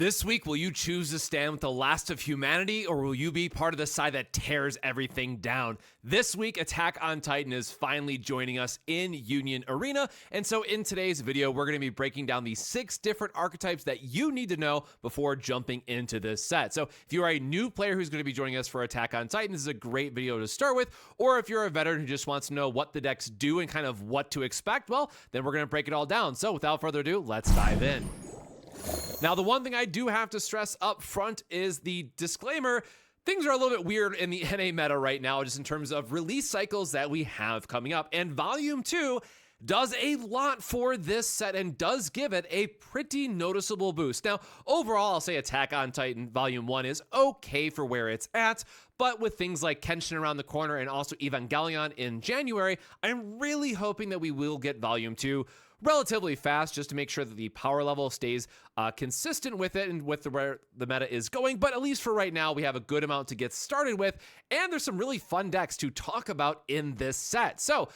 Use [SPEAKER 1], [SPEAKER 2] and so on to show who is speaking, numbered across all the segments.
[SPEAKER 1] This week, will you choose to stand with the last of humanity, or will you be part of the side that tears everything down? This week, Attack on Titan is finally joining us in Union Arena, and so in today's video, we're going to be breaking down the 6 different archetypes that you need to know before jumping into this set. So if you are a new player who's going to be joining us for Attack on Titan, this is a great video to start with, or if you're a veteran who just wants to know what the decks do and kind of what to expect, well, then we're going to break it all down. So without further ado, let's dive in. Now, the one thing I do have to stress up front is the disclaimer. Things are a little bit weird in the NA meta right now, just in terms of release cycles that we have coming up. And Volume 2 does a lot for this set and does give it a pretty noticeable boost. Now, overall, I'll say Attack on Titan Volume 1 is okay for where it's at, but with things like Kenshin around the corner and also Evangelion in January, I'm really hoping that we will get Volume 2 relatively fast, just to make sure that the power level stays consistent with it and with where the meta is going. But at least for right now, we have a good amount to get started with, and there's some really fun decks to talk about in this set. So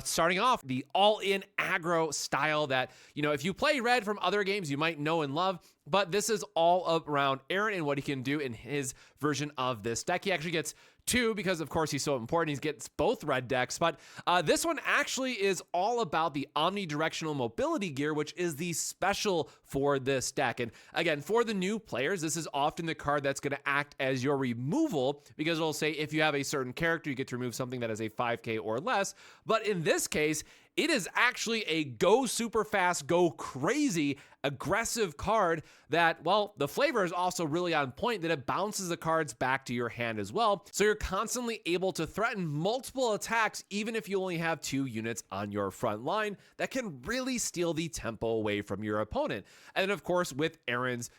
[SPEAKER 1] starting off, the all-in aggro style that, you know, if you play Red from other games, you might know and love, but this is all around Eren and what he can do in his version of this deck. He actually gets 2 because, of course, he's so important. He gets both red decks, but this one actually is all about the omnidirectional mobility gear, which is the special for this deck. And again, for the new players, this is often the card that's going to act as your removal, because it'll say if you have a certain character, you get to remove something that is a 5k or less. But in this case, it is actually a go super fast, go crazy, aggressive card that, well, the flavor is also really on point, that it bounces the cards back to your hand as well. So you're constantly able to threaten multiple attacks, even if you only have 2 units on your front line, that can really steal the tempo away from your opponent. And of course, with Eren's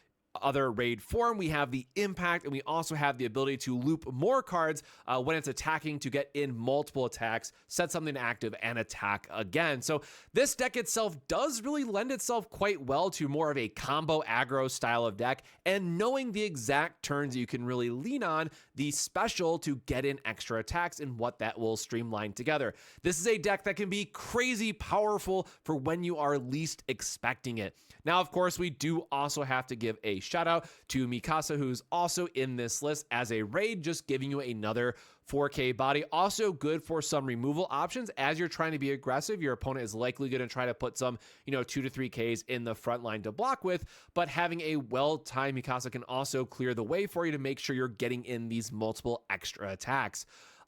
[SPEAKER 1] other raid form, we have the impact, and we also have the ability to loop more cards when it's attacking to get in multiple attacks, set something active, and attack again. So this deck itself does really lend itself quite well to more of a combo aggro style of deck, and knowing the exact turns you can really lean on the special to get in extra attacks and what that will streamline together. This is a deck that can be crazy powerful for when you are least expecting it. Now, of course, we do also have to give a shout out to Mikasa, who's also in this list as a raid, just giving you another 4k body. Also good for some removal options. As you're trying to be aggressive, your opponent is likely going to try to put some, 2 to 3ks in the front line to block with, but having a well-timed Mikasa can also clear the way for you to make sure you're getting in these multiple extra attacks.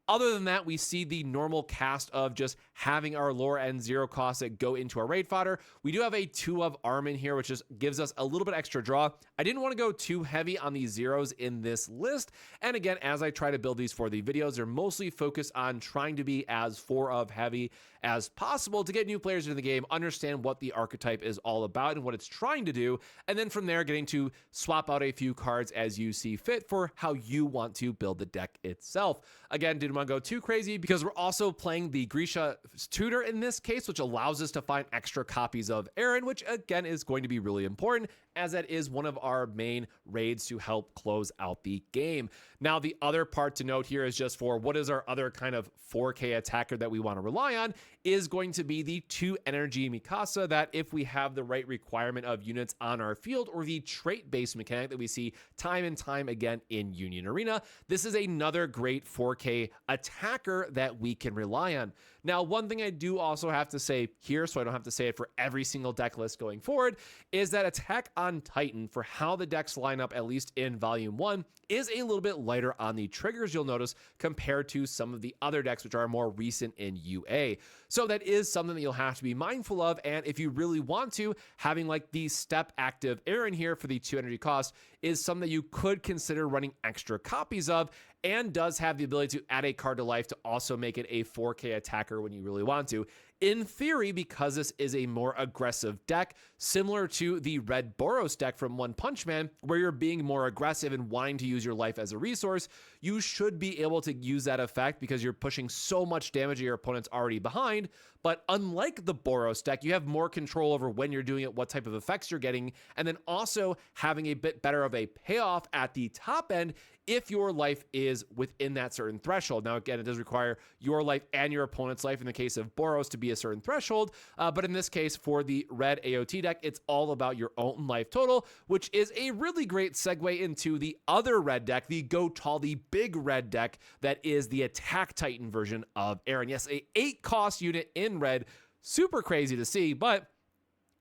[SPEAKER 1] Other than that, we see the normal cast of just having our lore and 0 costs that go into our raid fodder. We do have a 2 of Arm in here, which just gives us a little bit extra draw. I didn't want to go too heavy on these zeros in this list. And again, as I try to build these for the videos, they're mostly focused on trying to be as 4 of heavy as possible to get new players into the game, understand what the archetype is all about and what it's trying to do. And then from there, getting to swap out a few cards as you see fit for how you want to build the deck itself. Again, didn't want to go too crazy because we're also playing the Grisha tutor in this case, which allows us to find extra copies of Eren, which again is going to be really important, as that is one of our main raids to help close out the game. Now, the other part to note here is just for what is our other kind of 4k attacker that we want to rely on is going to be the 2 energy Mikasa, that if we have the right requirement of units on our field, or the trait-based mechanic that we see time and time again in Union Arena, this is another great 4k attacker that we can rely on. Now, one thing I do also have to say here, so I don't have to say it for every single deck list going forward, is that Attack on Titan, for how the decks line up, at least in Volume 1, is a little bit lighter on the triggers, you'll notice, compared to some of the other decks which are more recent in UA. So that is something that you'll have to be mindful of, and if you really want to, having like the step active Eren here for the 2 energy cost is something that you could consider running extra copies of, and does have the ability to add a card to life to also make it a 4k attacker when you really want to. In theory, because this is a more aggressive deck, similar to the Red Boros deck from One Punch Man, where you're being more aggressive and wanting to use your life as a resource, you should be able to use that effect because you're pushing so much damage that your opponent's already behind. But unlike the Boros deck, you have more control over when you're doing it, what type of effects you're getting, and then also having a bit better of a payoff at the top end if your life is within that certain threshold. Now, again, it does require your life and your opponent's life in the case of Boros to be be a certain threshold. But in this case, for the red AOT deck, it's all about your own life total, which is a really great segue into the other red deck, the Go Tall, the big red deck that is the Attack Titan version of Eren. Yes, a 8-cost unit in red. Super crazy to see, but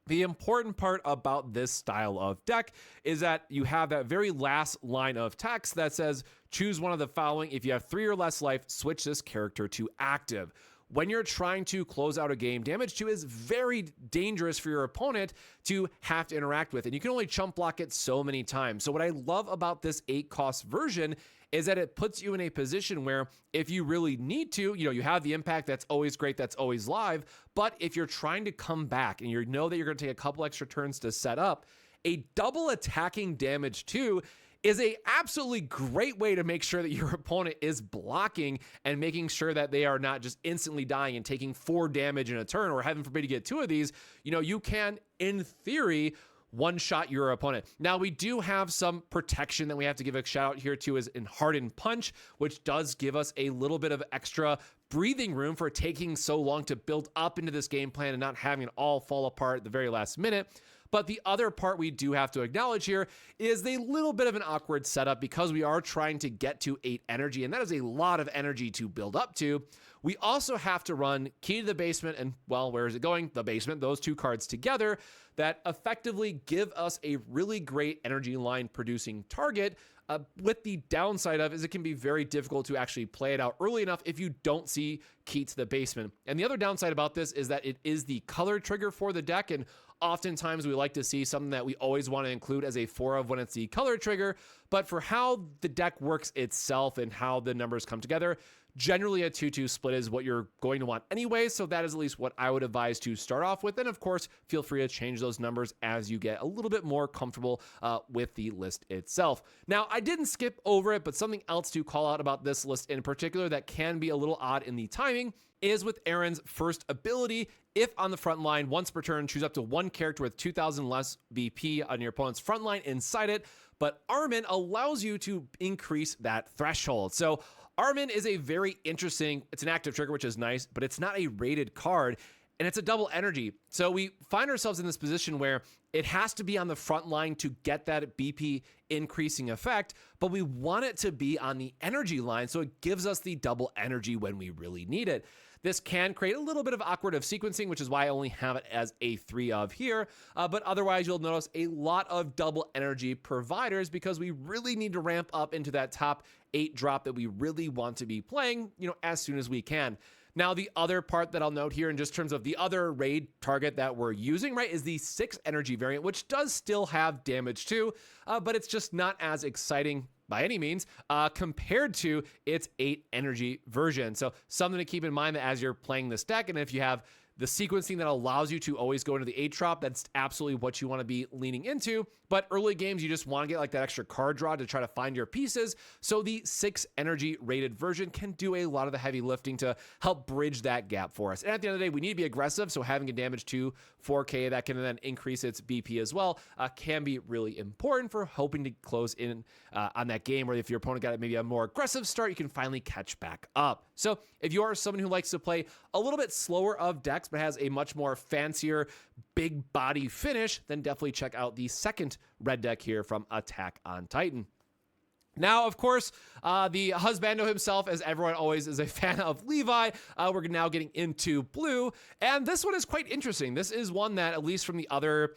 [SPEAKER 1] the important part about this style of deck is that you have that very last line of text that says, choose one of the following. If you have 3 or less life, switch this character to active. When you're trying to close out a game, damage 2 is very dangerous for your opponent to have to interact with, and you can only chump block it so many times. So what I love about this 8-cost version is that it puts you in a position where if you really need to, you have the impact that's always great, that's always live, but if you're trying to come back and you know that you're going to take a couple extra turns to set up, a double attacking damage 2 is a absolutely great way to make sure that your opponent is blocking and making sure that they are not just instantly dying and taking 4 damage in a turn, or heaven forbid you get 2 of these. You can, in theory, one-shot your opponent. Now, we do have some protection that we have to give a shout out here to, is in Hardened Punch, which does give us a little bit of extra breathing room for taking so long to build up into this game plan and not having it all fall apart at the very last minute. But the other part we do have to acknowledge here is a little bit of an awkward setup because we are trying to get to 8 energy, and that is a lot of energy to build up to. We also have to run Key to the Basement and, well, where is it going? The Basement, those 2 cards together that effectively give us a really great energy line producing target. With the downside of is it can be very difficult to actually play it out early enough if you don't see Key to the Basement. And the other downside about this is that it is the color trigger for the deck, and oftentimes we like to see something that we always want to include as a 4 of when it's the color trigger. But for how the deck works itself and how the numbers come together, generally a 2-2 split is what you're going to want anyway, so that is at least what I would advise to start off with. And of course, feel free to change those numbers as you get a little bit more comfortable with the list itself. Now, I didn't skip over it, but something else to call out about this list in particular that can be a little odd in the timing is with Eren's first ability. If on the front line, once per turn, choose up to 1 character with 2,000 less BP on your opponent's front line inside it, but Armin allows you to increase that threshold. So Armin is a very interesting, it's an active trigger, which is nice, but it's not a rated card, and it's a double energy. So we find ourselves in this position where it has to be on the front line to get that BP increasing effect, but we want it to be on the energy line, so it gives us the double energy when we really need it. This can create a little bit of awkward of sequencing, which is why I only have it as a 3 of here. But otherwise, you'll notice a lot of double energy providers because we really need to ramp up into that top 8 drop that we really want to be playing, as soon as we can. Now, the other part that I'll note here in just terms of the other raid target that we're using, right, is the 6 energy variant, which does still have damage too, but it's just not as exciting by any means, compared to its 8 energy version. So something to keep in mind that as you're playing this deck, and if you have the sequencing that allows you to always go into the 8 drop, that's absolutely what you want to be leaning into. But early games, you just want to get like that extra card draw to try to find your pieces. So the 6 energy rated version can do a lot of the heavy lifting to help bridge that gap for us. And at the end of the day, we need to be aggressive. So having a damage to 4K that can then increase its BP as well can be really important for hoping to close in on that game, where if your opponent got maybe a more aggressive start, you can finally catch back up. So if you are someone who likes to play a little bit slower of decks, but has a much more fancier big body finish, then definitely check out the second red deck here from Attack on Titan. Now, of course, the husbando himself, as everyone always is a fan of Levi, we're now getting into blue, and this one is quite interesting. This is one that, at least from the other,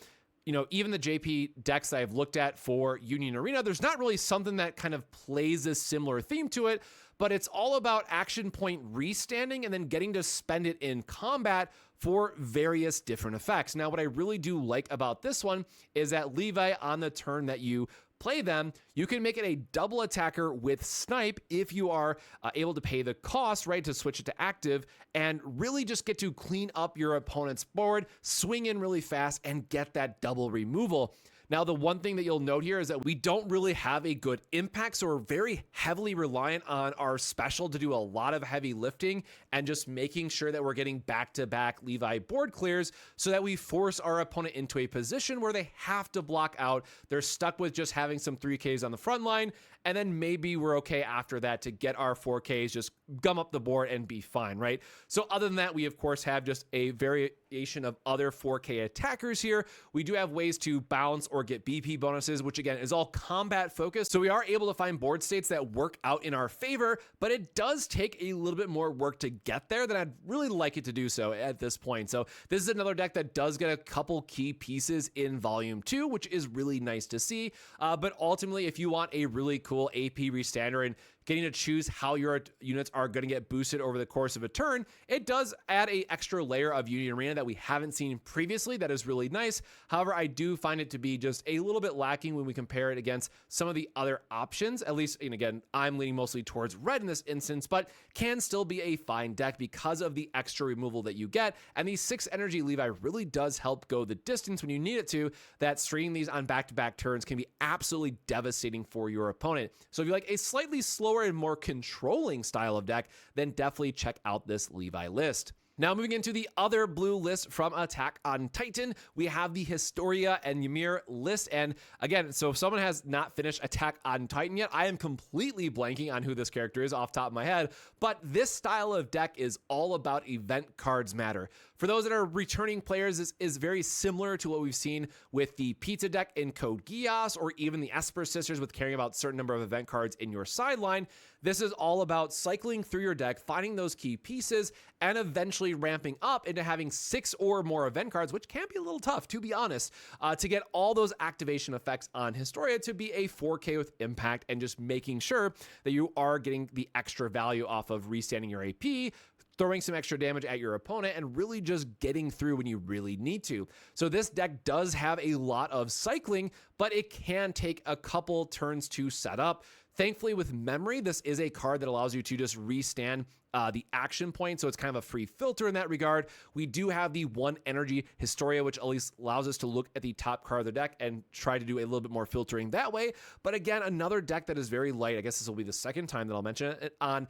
[SPEAKER 1] even the JP decks that I've looked at for Union Arena, there's not really something that kind of plays a similar theme to it, but it's all about action point restanding and then getting to spend it in combat for various different effects. Now, what I really do like about this one is that Levi, on the turn that you play them, you can make it a double attacker with snipe if you are able to pay the cost, right, to switch it to active and really just get to clean up your opponent's board, swing in really fast, and get that double removal. Now, the one thing that you'll note here is that we don't really have a good impact, so we're very heavily reliant on our special to do a lot of heavy lifting and just making sure that we're getting back-to-back Levi board clears so that we force our opponent into a position where they have to block out. They're stuck with just having some 3Ks on the front line, and then maybe we're okay after that to get our 4Ks, just gum up the board and be fine, right? So other than that, we of course have just a variation of other 4K attackers here. We do have ways to bounce or get BP bonuses, which again is all combat focused. So we are able to find board states that work out in our favor, but it does take a little bit more work to get there than I'd really like it to do so at this point. So this is another deck that does get a couple key pieces in volume 2, which is really nice to see. But ultimately, if you want a really cool AP restander and getting to choose how your units are going to get boosted over the course of a turn, it does add a extra layer of Union Arena that we haven't seen previously. That is really nice. However, I do find it to be just a little bit lacking when we compare it against some of the other options, at least, and again, I'm leaning mostly towards red in this instance, but can still be a fine deck because of the extra removal that you get. And the 6 energy Levi really does help go the distance when you need it to. That stringing these on back-to-back turns can be absolutely devastating for your opponent. So if you like a slightly slower and more controlling style of deck, then definitely check out this Levi list. Now moving into the other blue list from Attack on Titan, we have the Historia Ymir list. And again, so if someone has not finished Attack on Titan yet, I am completely blanking on who this character is off the top of my head, but this style of deck is all about event cards matter. For those that are returning players, this is very similar to what we've seen with the Pizza deck in Code Geass, or even the Esper Sisters with caring about a certain number of event cards in your sideline. This is all about cycling through your deck, finding those key pieces, and eventually ramping up into having 6 or more event cards, which can be a little tough, to be honest, to get all those activation effects on Historia to be a 4K with impact, and just making sure that you are getting the extra value off of restanding your AP, throwing some extra damage at your opponent, and really just getting through when you really need to. So this deck does have a lot of cycling, but it can take a couple turns to set up. Thankfully, with Memory, this is a card that allows you to just restand the action point, so it's kind of a free filter in that regard. We do have the 1 energy Historia, which at least allows us to look at the top card of the deck and try to do a little bit more filtering that way. But again, another deck that is very light. I guess this will be the second time that I'll mention it on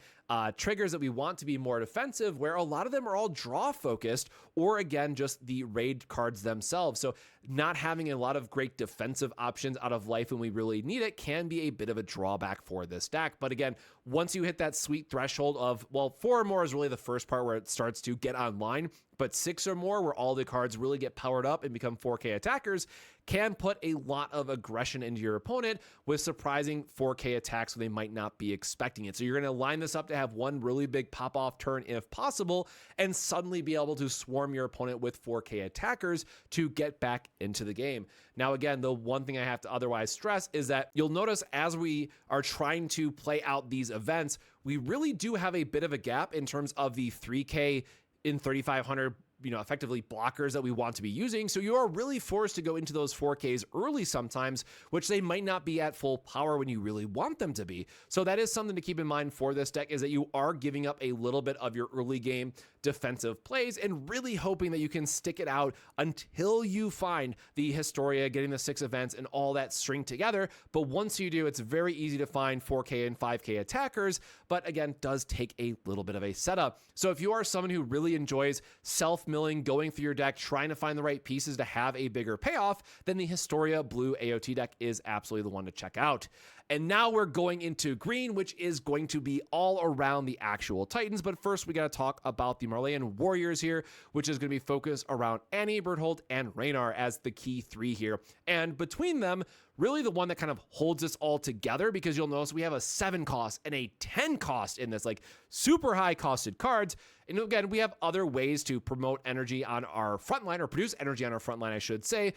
[SPEAKER 1] triggers that we want to be more defensive, where a lot of them are all draw focused, or again, just the raid cards themselves. So not having a lot of great defensive options out of life when we really need it can be a bit of a drawback for this deck. But again, once you hit that sweet threshold of, well, 4 or more is really the first part where it starts to get online, but 6 or more, where all the cards really get powered up and become 4K attackers, can put a lot of aggression into your opponent with surprising 4K attacks when they might not be expecting it. So you're going to line this up to have one really big pop-off turn if possible, and suddenly be able to swarm your opponent with 4K attackers to get back into the game. Now, again, the one thing I have to otherwise stress is that you'll notice as we are trying to play out these events, we really do have a bit of a gap in terms of the 3K in 3,500 effectively blockers that we want to be using. So you are really forced to go into those 4Ks early sometimes, which they might not be at full power when you really want them to be. So that is something to keep in mind for this deck, is that you are giving up a little bit of your early game defensive plays and really hoping that you can stick it out until you find the Historia, getting the 6 events and all that string together. But once you do, it's very easy to find 4K and 5K attackers, but again, does take a little bit of a setup. So if you are someone who really enjoys self-milling, going through your deck, trying to find the right pieces to have a bigger payoff, then the Historia Blue AOT deck is absolutely the one to check out. And now we're going into green, which is going to be all around the actual Titans. But first, we got to talk about the Marleyan Warriors here, which is going to be focused around Annie, Bertholdt, and Raynar as the key 3 here. And between them, really the one that kind of holds us all together, because you'll notice we have a 7 cost and a 10 cost in this, like super high costed cards. And again, we have other ways to promote energy on our front line, or produce energy on our front line, I should say,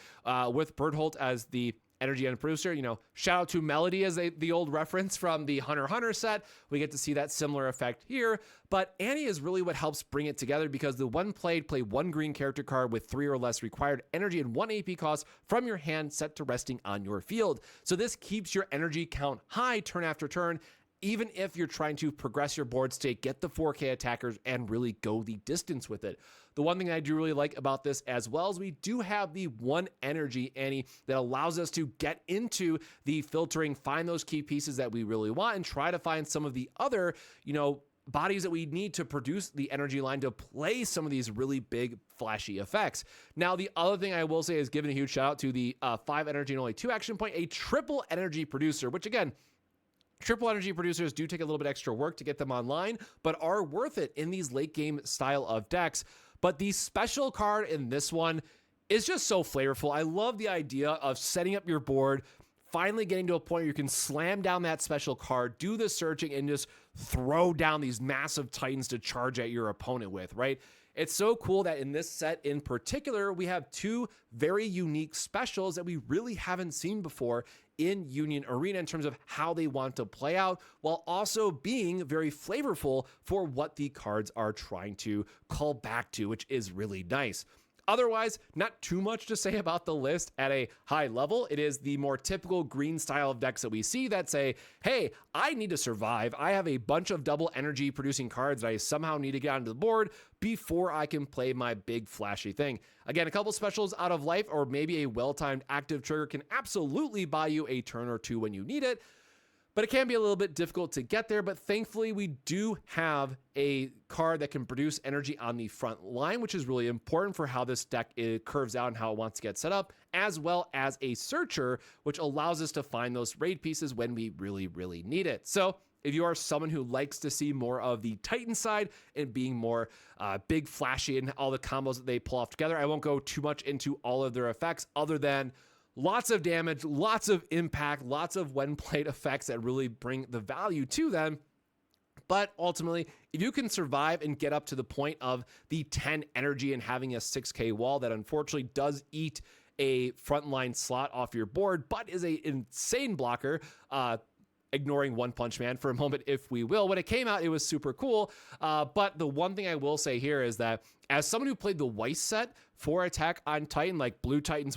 [SPEAKER 1] with Bertholdt as the energy and producer. Shout out to Melody as the old reference from the Hunter x Hunter set. We get to see that similar effect here, but Annie is really what helps bring it together, because the when played, play 1 green character card with 3 or less required energy and 1 AP cost from your hand set to resting on your field. So this keeps your energy count high turn after turn, even if you're trying to progress your board state, get the 4K attackers, and really go the distance with it. The one thing I do really like about this as well is we do have the 1 energy Annie that allows us to get into the filtering, find those key pieces that we really want, and try to find some of the other, bodies that we need to produce the energy line to play some of these really big flashy effects. Now, the other thing I will say is giving a huge shout out to the 5 energy and only 2 action point, a triple energy producer, which again, triple energy producers do take a little bit extra work to get them online, but are worth it in these late game style of decks. But the special card in this one is just so flavorful. I love the idea of setting up your board, finally getting to a point where you can slam down that special card, do the searching, and just throw down these massive titans to charge at your opponent with, right? It's so cool that in this set in particular, we have 2 very unique specials that we really haven't seen before in Union Arena in terms of how they want to play out, while also being very flavorful for what the cards are trying to call back to, which is really nice. Otherwise, not too much to say about the list at a high level. It is the more typical green style of decks that we see that say, hey, I need to survive. I have a bunch of double energy producing cards that I somehow need to get onto the board before I can play my big flashy thing. Again, a couple specials out of life or maybe a well-timed active trigger can absolutely buy you a turn or 2 when you need it. But it can be a little bit difficult to get there. But thankfully, we do have a card that can produce energy on the front line, which is really important for how this deck curves out and how it wants to get set up, as well as a searcher, which allows us to find those raid pieces when we really, really need it. So if you are someone who likes to see more of the Titan side and being more big, flashy, and all the combos that they pull off together, I won't go too much into all of their effects other than lots of damage, lots of impact, lots of when played effects that really bring the value to them. But ultimately, if you can survive and get up to the point of the 10 energy and having a 6K wall that unfortunately does eat a frontline slot off your board, but is a insane blocker, ignoring One Punch Man for a moment, if we will. When it came out, it was super cool. But the one thing I will say here is that as someone who played the Weiss set for Attack on Titan, like Blue Titan's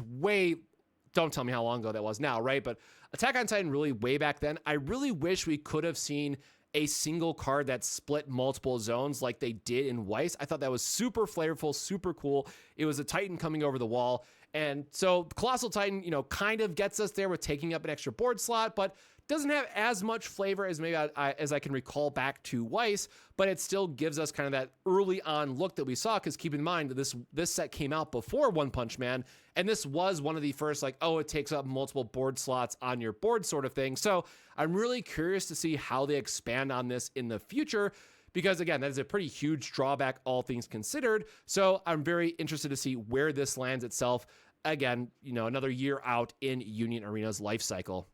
[SPEAKER 1] don't tell me how long ago that was now, right? But Attack on Titan really way back then, I really wish we could have seen a single card that split multiple zones like they did in Weiss. I thought that was super flavorful, super cool. It was a Titan coming over the wall. And so Colossal Titan, kind of gets us there with taking up an extra board slot, but doesn't have as much flavor as maybe as I can recall back to Weiss, but it still gives us kind of that early on look that we saw, because keep in mind that this set came out before One Punch Man, and this was one of the first, it takes up multiple board slots on your board sort of thing. So I'm really curious to see how they expand on this in the future, because again, that is a pretty huge drawback, all things considered. So I'm very interested to see where this lands itself, again, another year out in Union Arena's life cycle.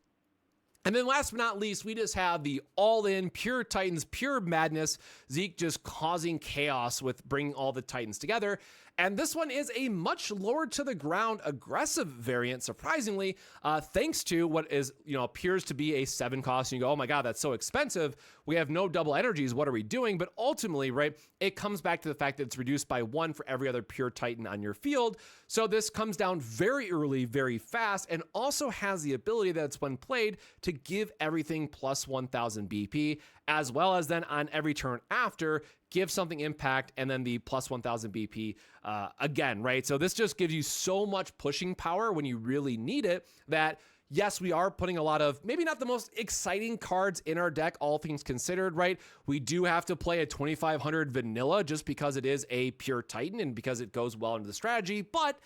[SPEAKER 1] And then last but not least, we just have the all-in pure Titans, pure madness. Zeke just causing chaos with bringing all the Titans together. And this one is a much lower to the ground aggressive variant, surprisingly, thanks to what is, appears to be a 7 cost. And you go, oh my God, that's so expensive. We have no double energies. What are we doing? But ultimately, right, it comes back to the fact that it's reduced by 1 for every other pure Titan on your field. So this comes down very early, very fast, and also has the ability that it's when played to give everything plus 1000 BP, as well as then on every turn after, give something impact and then the plus 1000 BP again, right? So this just gives you so much pushing power when you really need it that, yes, we are putting a lot of maybe not the most exciting cards in our deck, all things considered, right? We do have to play a 2500 vanilla just because it is a pure Titan and because it goes well into the strategy, but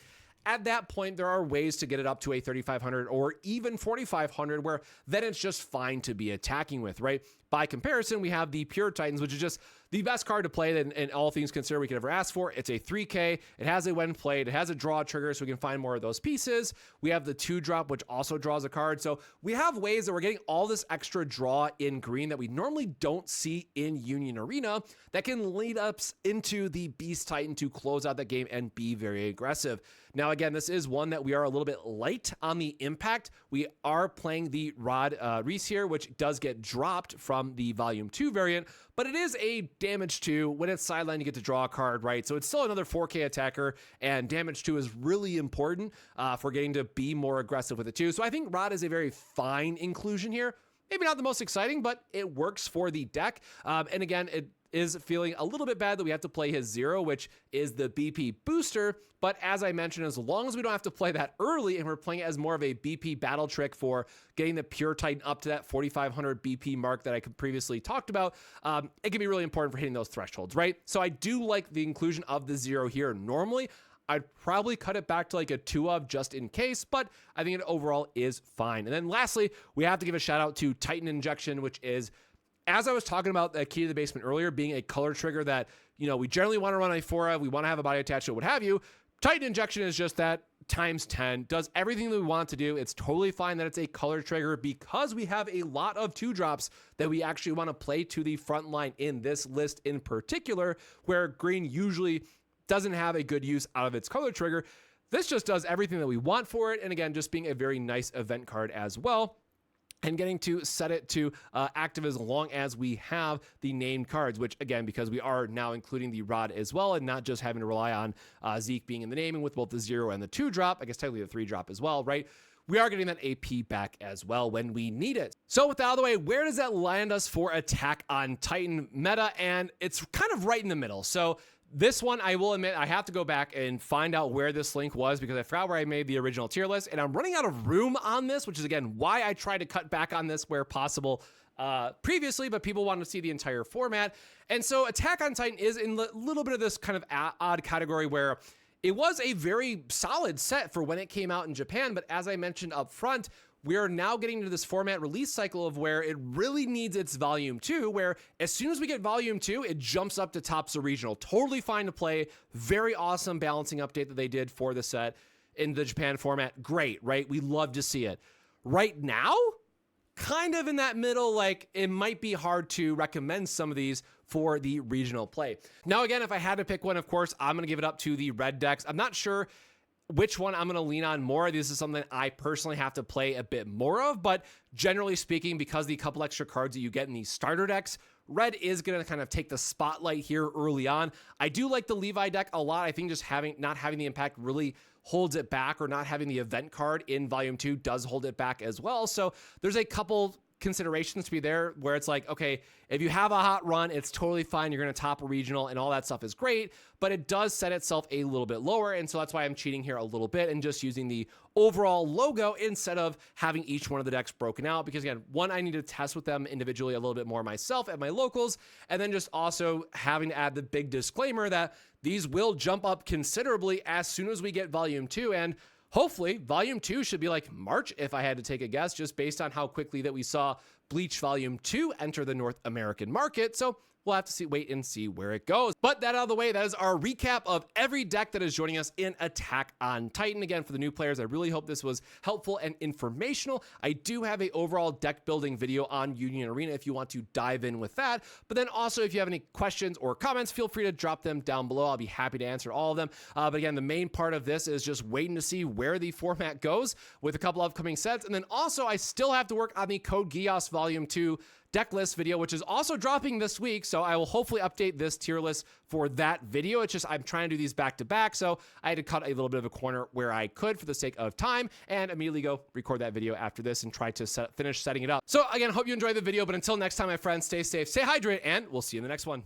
[SPEAKER 1] at that point, there are ways to get it up to a 3,500 or even 4,500 where then it's just fine to be attacking with, right? By comparison, we have the Pure Titans, which is just the best card to play and all things considered we could ever ask for. It's a 3K. It has a when played. It has a draw trigger, so we can find more of those pieces. We have the 2-drop, which also draws a card. So we have ways that we're getting all this extra draw in green that we normally don't see in Union Arena that can lead us into the Beast Titan to close out that game and be very aggressive. Now, again, this is one that we are a little bit light on the impact. We are playing the Rod Reese here, which does get dropped from the Volume 2 variant, but it is a damage 2. When it's sidelined, you get to draw a card, right? So it's still another 4K attacker, and damage 2 is really important for getting to be more aggressive with it too. So I think Rod is a very fine inclusion here. maybe not the most exciting, but it works for the deck. And again, it is feeling a little bit bad that we have to play his 0, which is the BP booster. But as I mentioned, as long as we don't have to play that early and we're playing it as more of a BP battle trick for getting the Pure Titan up to that 4,500 BP mark that I could previously talked about, it can be really important for hitting those thresholds, right? So I do like the inclusion of the 0 here. Normally, I'd probably cut it back to like a 2 of just in case, but I think it overall is fine. And then lastly, we have to give a shout out to Titan Injection, which is, as I was talking about the Key to the Basement earlier, being a color trigger that, you know, we generally want to run a 4 of, we want to have a body attached to it, what have you. Titan Injection is just that times 10, does everything that we want to do. It's totally fine that it's a color trigger because we have a lot of 2-drops that we actually want to play to the front line in this list in particular, where green usually doesn't have a good use out of its color trigger. This just does everything that we want for it. And again, just being a very nice event card as well. And getting to set it to active as long as we have the named cards, which again, because we are now including the rod as well and not just having to rely on Zeke being in the naming with both the 0 and the 2-drop, I guess technically the 3-drop as well, right? We are getting that AP back as well when we need it. So with that out of the way, where does that land us for Attack on Titan meta? And it's kind of right in the middle. So this one, I will admit, I have to go back and find out where this link was because I forgot where I made the original tier list, and I'm running out of room on this, which is, again, why I tried to cut back on this where possible previously, but people wanted to see the entire format. And so Attack on Titan is in a little bit of this kind of odd category where it was a very solid set for when it came out in Japan, but as I mentioned up front, we are now getting to this format release cycle of where it really needs its volume 2, where as soon as we get volume 2, it jumps up to tops of regional. Totally fine to play. Very awesome balancing update that they did for the set in the Japan format. Great, right? We love to see it. Right now, kind of in that middle, like it might be hard to recommend some of these for the regional play. Now, again, if I had to pick one, of course, I'm going to give it up to the red decks. I'm not sure which one I'm going to lean on more. This is something I personally have to play a bit more of, but generally speaking, because the couple extra cards that you get in these starter decks, red is going to kind of take the spotlight here early on. I do like the Levi deck a lot. I think just not having the impact really holds it back, or not having the event card in volume 2 does hold it back as well. So there's a couple considerations to be there where it's like, okay, if you have a hot run, it's totally fine. You're going to top a regional and all that stuff is great, but it does set itself a little bit lower. And so that's why I'm cheating here a little bit and just using the overall logo instead of having each one of the decks broken out. Because again, one, I need to test with them individually a little bit more myself at my locals. And then just also having to add the big disclaimer that these will jump up considerably as soon as we get volume 2. And hopefully, volume 2 should be like March, if I had to take a guess, just based on how quickly that we saw Bleach volume 2 enter the North American market. So we'll have to wait and see where it goes. But that out of the way, that is our recap of every deck that is joining us in Attack on Titan. Again, for the new players, I really hope this was helpful and informational. I do have a overall deck building video on Union Arena if you want to dive in with that. But then also, if you have any questions or comments, feel free to drop them down below. I'll be happy to answer all of them. But again, the main part of this is just waiting to see where the format goes with a couple upcoming sets. And then also, I still have to work on the Code Geass Volume 2 deck list video, which is also dropping this week. So I will hopefully update this tier list for that video. It's just, I'm trying to do these back to back. So I had to cut a little bit of a corner where I could for the sake of time and immediately go record that video after this and try to finish setting it up. So again, hope you enjoyed the video, but until next time, my friends, stay safe, stay hydrated, and we'll see you in the next one.